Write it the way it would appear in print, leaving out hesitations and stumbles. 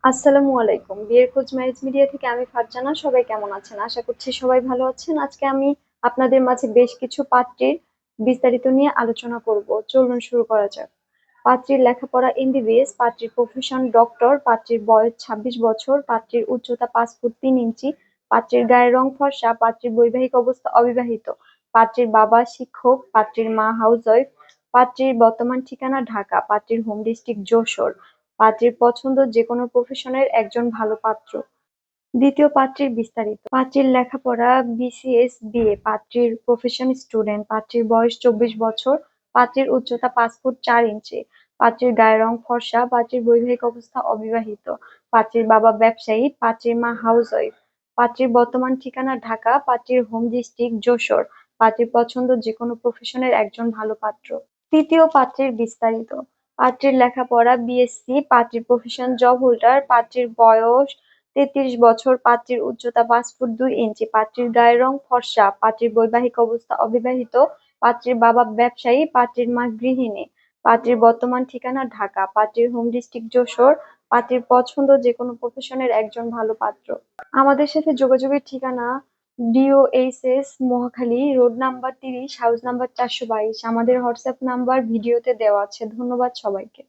আসসালামু আলাইকুম। বিয়ের খোঁজ ম্যারেজ মিডিয়া থেকে আমি ফারজানা। সবাই কেমন আছেন? আশা করছি সবাই ভালো আছেন। আজকে আমি আপনাদের মাঝে বেশ কিছু পাত্রীর বিস্তারিত নিয়ে আলোচনা করব। চলুন শুরু করা যাক। পাত্রীর লেখাপড়া এমবিবিএস, পাত্রীর প্রফেশন ডক্টর, পাত্রীর বয়স 26 বছর, পাত্রীর উচ্চতা 5 ফুট 3 ইঞ্চি, পাত্রীর গায়ের রং ফর্সা, পাত্রীর বৈবাহিক অবস্থা অবিবাহিত, পাত্রীর বাবা শিক্ষক, পাত্রীর মা হাউসওয়াইফ, পাত্রীর বর্তমান ঠিকানা ঢাকা, পাত্রীর হোম ডিস্ট্রিক্ট যশোর, পাত্রীর পছন্দ যেকোনো প্রফেশনের একজন ভালো পাত্র। দ্বিতীয় পাত্রীর বিস্তারিত। পাত্রীর লেখাপড়া বিসিএস বিএ, পাত্রীর প্রফেশন স্টুডেন্ট, পাত্রীর বয়স 24 বছর, পাত্রীর উচ্চতা 5 ফুট 4 ইঞ্চি, পাত্রীর গায়ের রং ফর্সা, পাত্রীর বৈবাহিক অবস্থা অবিবাহিত, পাত্রীর বাবা ব্যবসায়ী, পাত্রীর মা হাউসওয়াইফ, পাত্রীর বর্তমান ঠিকানা ঢাকা, পাত্রীর হোম ডিস্ট্রিক্ট যশোর, পাত্রীর পছন্দ যেকোনো প্রফেশনের একজন ভালো পাত্র। তৃতীয় পাত্রের বিস্তারিত। পাত্রীর লেখাপড়া বিএসসি, পাত্রীর প্রফেশন জব হোল্ডার, পাত্রীর বয়স 33 বছর, পাত্রীর উচ্চতা 5 ফুট 2 ইঞ্চি, পাত্রীর গায়ের রং ফর্সা, পাত্রীর বৈবাহিক অবস্থা অবিবাহিত, পাত্রীর বাবা ব্যবসায়ী, পাত্রীর মা গৃহিণী, পাত্রীর বর্তমান ঠিকানা ঢাকা, পাত্রীর হোম ডিস্ট্রিক্ট যশোর, পাত্রীর পছন্দ যেকোনো প্রফেশনের একজন ভালো পাত্র। আমাদের সাথে যোগাযোগের ঠিকানা DOHS Mohakhali, road number 30, house number 422। আমাদের হোয়াটসঅ্যাপ নাম্বার ভিডিওতে দেওয়া আছে। ধন্যবাদ সবাইকে।